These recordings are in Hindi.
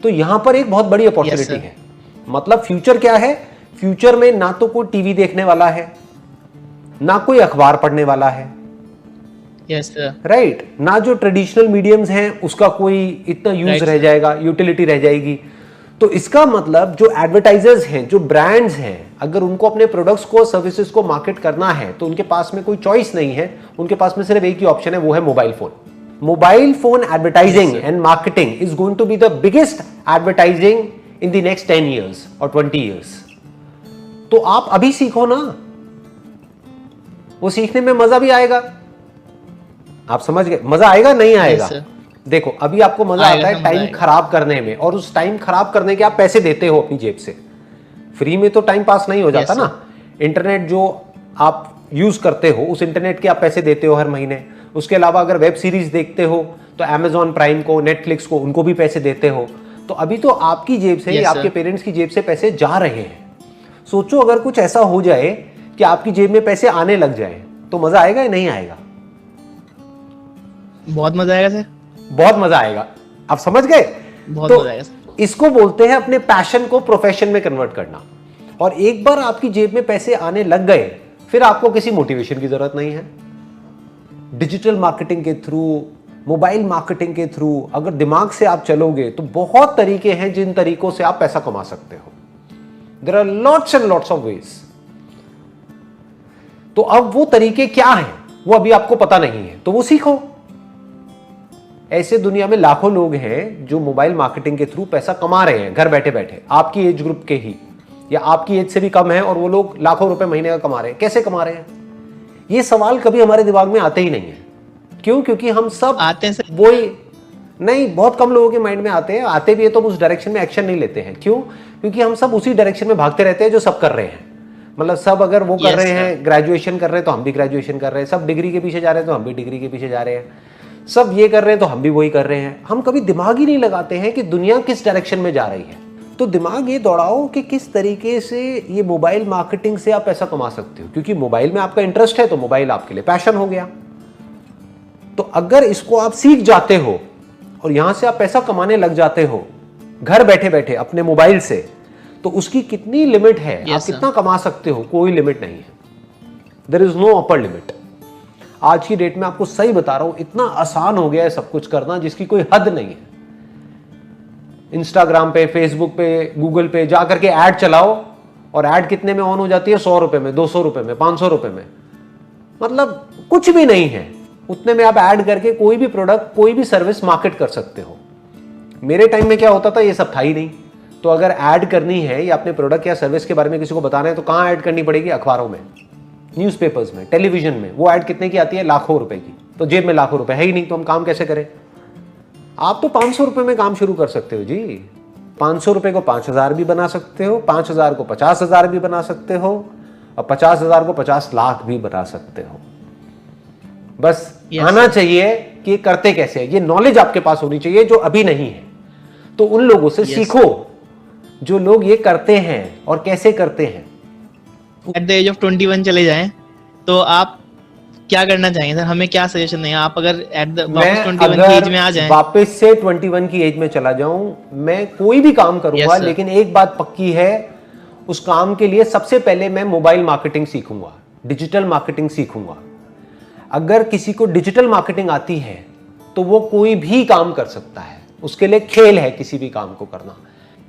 तो यहां पर एक बहुत बड़ी अपॉर्चुनिटी है। मतलब फ्यूचर क्या है, फ्यूचर में ना तो कोई टीवी देखने वाला है, ना कोई अखबार पढ़ने वाला है, राइट, ना जो ट्रेडिशनल मीडियम्स हैं उसका कोई इतना यूज रह जाएगा, यूटिलिटी रह जाएगी। तो इसका मतलब जो एडवर्टाइजर्स हैं, जो ब्रांड्स हैं, अगर उनको अपने प्रोडक्ट्स को, सर्विसेज को मार्केट करना है तो उनके पास में कोई चॉइस नहीं है, उनके पास में सिर्फ एक ही ऑप्शन है, वो है mobile phone. Mobile phone advertising and marketing is going to be the biggest advertising in the next 10 years और 20 years। तो आप अभी सीखो ना, वो सीखने में मजा भी आएगा। आप समझ गए, मजा आएगा नहीं आएगा? देखो अभी आपको मजा आता है टाइम खराब करने में, और उस टाइम खराब करने के आप पैसे देते हो अपनी जेब से। फ्री में तो टाइम पास नहीं हो जाता ना। इंटरनेट जो आप यूज करते हो, उस इंटरनेट के आप पैसे देते हो हर महीने। उसके अलावा अगर वेब सीरीज देखते हो तो Amazon प्राइम को, नेटफ्लिक्स को, उनको भी पैसे देते हो। तो अभी तो आपकी जेब से या आपके पेरेंट्स की जेब से पैसे जा रहे हैं। सोचो अगर कुछ ऐसा हो जाए कि आपकी जेब में पैसे आने लग जाए तो मजा आएगा या नहीं आएगा? बहुत मजा आएगा सर, बहुत मजा आएगा। आप समझ गए? बहुत मजा आएगा। इसको बोलते हैं अपने पैशन को प्रोफेशन में कन्वर्ट करना। और एक बार आपकी जेब में पैसे आने लग गए, फिर आपको किसी मोटिवेशन की जरूरत नहीं है। डिजिटल मार्केटिंग के थ्रू, मोबाइल मार्केटिंग के थ्रू अगर दिमाग से आप चलोगे तो बहुत तरीके हैं जिन तरीकों से आप पैसा कमा सकते हो। There are lots and lots of ways. तो अब वो तरीके क्या हैं वो अभी आपको पता नहीं है, तो वो सीखो। ऐसे दुनिया में लाखों लोग हैं जो मोबाइल मार्केटिंग के थ्रू पैसा कमा रहे हैं घर बैठे बैठे, आपकी एज ग्रुप के ही या आपकी एज से भी कम है, और वो लोग लाखों रुपए महीने का कमा रहे हैं। कैसे कमा रहे हैं? ये सवाल कभी हमारे दिमाग में आते ही नहीं है। क्यों? क्योंकि हम सब आते हैं वही नहीं, बहुत कम लोगों के माइंड में आते हैं। आते भी है तो उस डायरेक्शन में एक्शन नहीं लेते हैं। क्यों? क्योंकि हम सब उसी डायरेक्शन में भागते रहते हैं जो सब कर रहे हैं। मतलब सब अगर वो कर रहे हैं, ग्रेजुएशन कर रहे हैं तो हम भी ग्रेजुएशन कर रहे हैं, सब डिग्री के पीछे जा रहे हैं तो हम भी डिग्री के पीछे जा रहे हैं, सब ये कर रहे हैं तो हम भी वही कर रहे हैं। हम कभी दिमाग ही नहीं लगाते हैं कि दुनिया किस डायरेक्शन में जा रही है। तो दिमाग ये दौड़ाओ कि किस तरीके से ये मोबाइल मार्केटिंग से आप पैसा कमा सकते हो। क्योंकि मोबाइल में आपका इंटरेस्ट है तो मोबाइल आपके लिए पैशन हो गया। तो अगर इसको आप सीख जाते हो और यहां से आप पैसा कमाने लग जाते हो घर बैठे बैठे अपने मोबाइल से, तो उसकी कितनी लिमिट है, आप कितना कमा सकते हो, कोई लिमिट नहीं है। There is no upper limit. आज की डेट में आपको सही बता रहा हूं, इतना आसान हो गया है सब कुछ करना जिसकी कोई हद नहीं है। इंस्टाग्राम पे, फेसबुक पे, गूगल पे जाकर के ऐड चलाओ, और ऐड कितने में ऑन हो जाती है? 100 रुपए में, 200 रुपए में, 500 रुपए में। मतलब कुछ भी नहीं है, उतने में आप ऐड करके कोई भी प्रोडक्ट, कोई भी सर्विस मार्केट कर सकते हो। मेरे टाइम में क्या होता था, ये सब था ही नहीं। तो अगर ऐड करनी है या अपने प्रोडक्ट या सर्विस के बारे में किसी को बताना है तो कहां ऐड करनी पड़ेगी? अखबारों में, न्यूज़पेपर्स में, टेलीविजन में। वो ऐड कितने की आती है? लाखों रुपए की। तो जेब में लाखों रुपए है ही नहीं, तो हम काम कैसे करें? आप तो 500 रुपए में काम शुरू कर सकते हो जी। 500 रुपए को 5000 भी बना सकते हो, 5000 को 50,000 भी बना सकते हो, और 50,000 को 50 लाख भी बना सकते हो। बस आना चाहिए कि ये करते कैसे है, ये नॉलेज आपके पास होनी चाहिए जो अभी नहीं है। तो उन लोगों से सीखो जो लोग ये करते हैं और कैसे करते हैं। एट द एज ऑफ 21 चले जाएं तो आप क्या करना चाहेंगे सर? हमें क्या सजेशन देंगे आप अगर एट द वापस 21 की एज में आ जाएं? वापस से 21 की एज में चला जाऊं, मैं कोई भी काम करूंगा, लेकिन एक बात पक्की है, उस काम के लिए सबसे पहले मैं मोबाइल मार्केटिंग सीखूंगा, डिजिटल मार्केटिंग सीखूंगा। अगर किसी को डिजिटल मार्केटिंग आती है तो वो कोई भी काम कर सकता है, उसके लिए खेल है किसी भी काम को करना।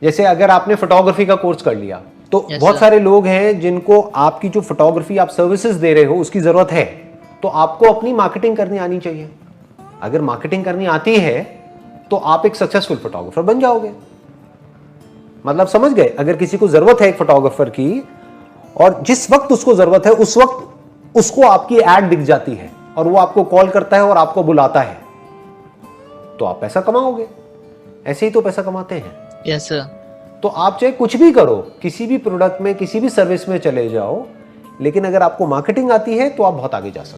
जैसे अगर आपने फोटोग्राफी का कोर्स कर लिया तो बहुत सारे लोग हैं जिनको आपकी जो फोटोग्राफी आप सर्विसेज दे रहे हो उसकी जरूरत है, तो आपको अपनी मार्केटिंग करनी आनी चाहिए। अगर मार्केटिंग करनी आती है तो आप एक सक्सेसफुल फोटोग्राफर बन जाओगे। मतलब समझ गए? अगर किसी को जरूरत है एक फोटोग्राफर की, और जिस वक्त उसको जरूरत है उस वक्त उसको आपकी एड दिख जाती है और वो आपको कॉल करता है और आपको बुलाता है, तो आप पैसा कमाओगे। ऐसे ही तो पैसा कमाते हैं। Yes sir. तो आप चाहे कुछ भी करो, किसी भी प्रोडक्ट में, किसी भी सर्विस में चले जाओ, लेकिन अगर आपको मार्केटिंग आती है तो आप बहुत आगे जा सकते हो।